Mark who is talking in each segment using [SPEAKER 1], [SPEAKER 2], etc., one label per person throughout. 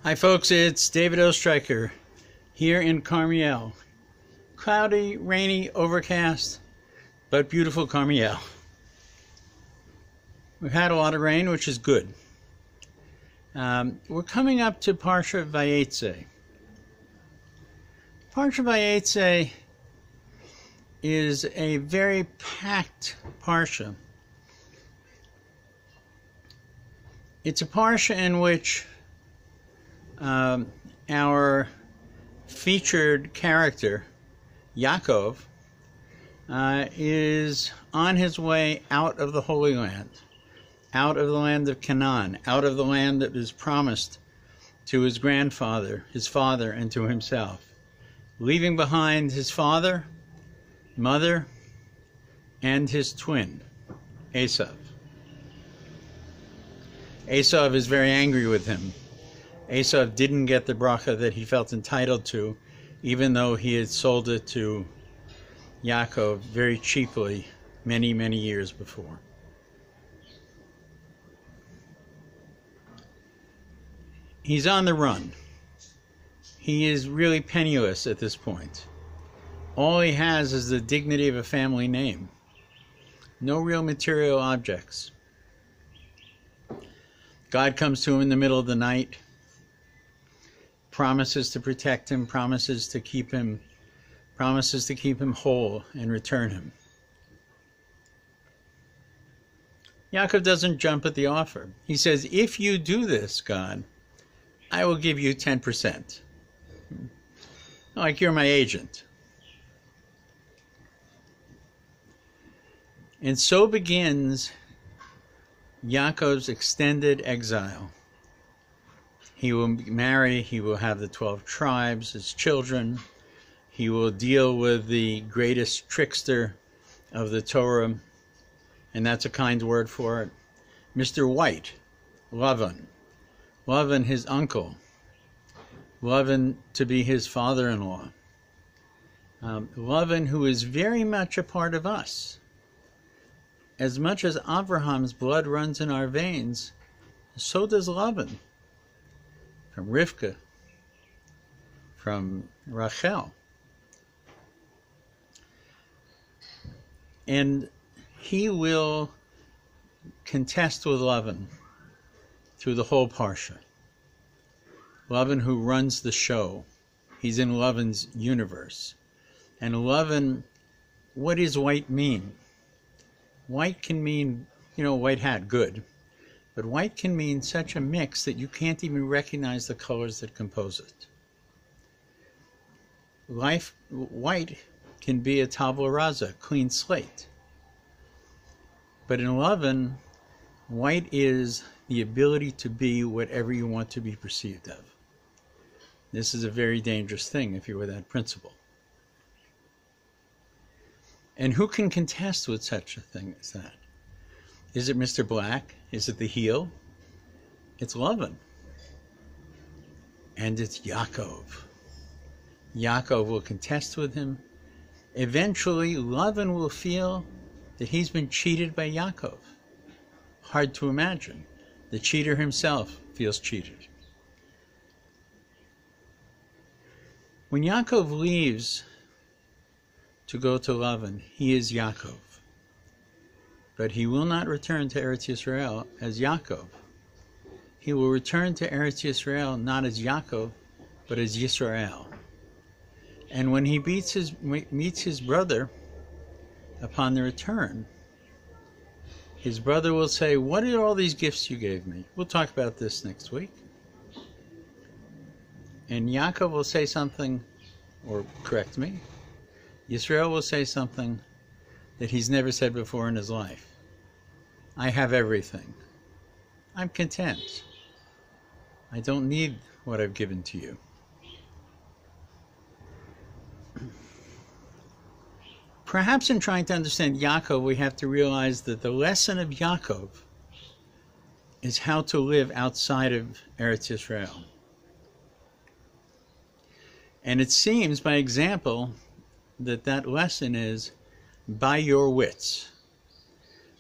[SPEAKER 1] Hi folks, it's David Ostriker here in Karmiel. Cloudy, rainy, overcast, but beautiful Karmiel. We've had a lot of rain, which is good. We're coming up to Parsha VAYATZE. Parsha VAYATZE is a very packed Parsha. It's a Parsha in which our featured character, Yaakov, is on his way out of the Holy Land, out of the land of Canaan, out of the land that was promised to his grandfather, his father, and to himself, leaving behind his father, mother, and his twin, Esau. Esau is very angry with him. Esau didn't get the bracha that he felt entitled to, even though he had sold it to Yaakov very cheaply many, many years before. He's on the run. He is really penniless at this point. All he has is the dignity of a family name. No real material objects. God comes to him in the middle of the night, promises to protect him, promises to keep him whole and return him. Yaakov doesn't jump at the offer. He says, if you do this, God, I will give you 10%. Like you're my agent. And so begins Yaakov's extended exile. He will marry, he will have the 12 tribes as children, he will deal with the greatest trickster of the Torah, and that's a kind word for it, Mr. White, Lavan, his uncle, Lavan to be his father-in-law, Lavan who is very much a part of us. As much as Abraham's blood runs in our veins, so does Lavan. From Rivka, from Rachel. And he will contest with Lavan through the whole Parsha. Lavan who runs the show. He's in Lavan's universe. And Lavan, what does white mean? White can mean, white hat, good. But white can mean such a mix that you can't even recognize the colors that compose it. White can be a tabula rasa, clean slate. But in Lavan, white is the ability to be whatever you want to be perceived of. This is a very dangerous thing if you're with that principle. And who can contest with such a thing as that? Is it Mr. Black? Is it the heel? It's Lavan. And it's Yaakov. Yaakov will contest with him. Eventually, Lavan will feel that he's been cheated by Yaakov. Hard to imagine. The cheater himself feels cheated. When Yaakov leaves to go to Lavan, he is Yaakov. But he will not return to Eretz Yisrael as Yaakov. He will return to Eretz Yisrael not as Yaakov, but as Yisrael. And when he meets his brother upon the return, his brother will say, what are all these gifts you gave me? We'll talk about this next week. And Yaakov will say something, or correct me, Yisrael will say something that he's never said before in his life. I have everything. I'm content. I don't need what I've given to you. Perhaps in trying to understand Yaakov, we have to realize that the lesson of Yaakov is how to live outside of Eretz Yisrael. And it seems, by example, that lesson is by your wits.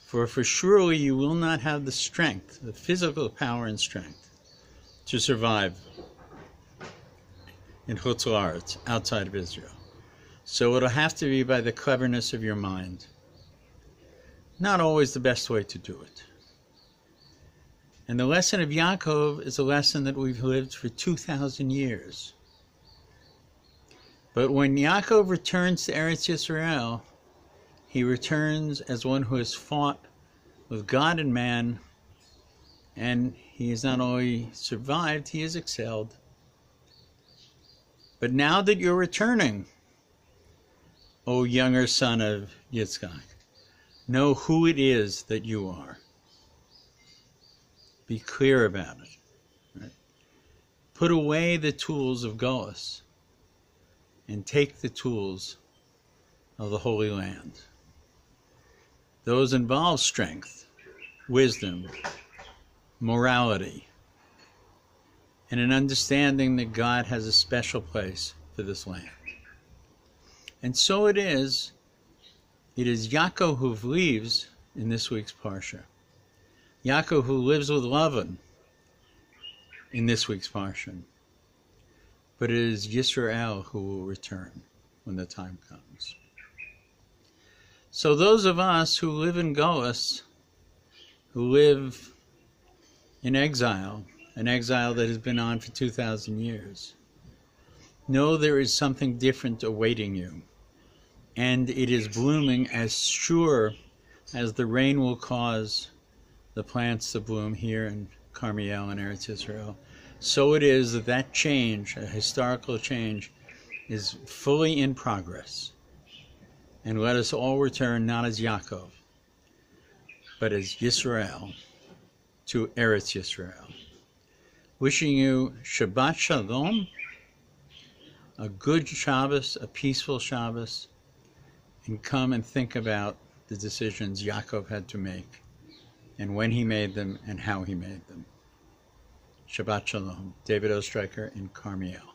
[SPEAKER 1] For surely you will not have the strength, the physical power and strength, to survive in Chutz La'aretz, outside of Israel. So it'll have to be by the cleverness of your mind. Not always the best way to do it. And the lesson of Yaakov is a lesson that we've lived for 2,000 years. But when Yaakov returns to Eretz Yisrael, he returns as one who has fought with God and man, and he has not only survived, he has excelled. But now that you're returning, O younger son of Yitzchak, know who it is that you are. Be clear about it. Right? Put away the tools of Golus and take the tools of the Holy Land. Those involve strength, wisdom, morality, and an understanding that God has a special place for this land. And so it is Yaakov who leaves in this week's Parsha. Yaakov who lives with Lavan in this week's Parsha. But it is Yisrael who will return when the time comes. So those of us who live in Golus, who live in exile, an exile that has been on for 2,000 years, know there is something different awaiting you. And it is blooming as sure as the rain will cause the plants to bloom here in Karmiel and Eretz Yisrael. So it is that that change, a historical change, is fully in progress. And let us all return not as Yaakov, but as Yisrael to Eretz Yisrael. Wishing you Shabbat Shalom, a good Shabbos, a peaceful Shabbos, and come and think about the decisions Yaakov had to make, and when he made them, and how he made them. Shabbat Shalom. David Ostriker in Karmiel.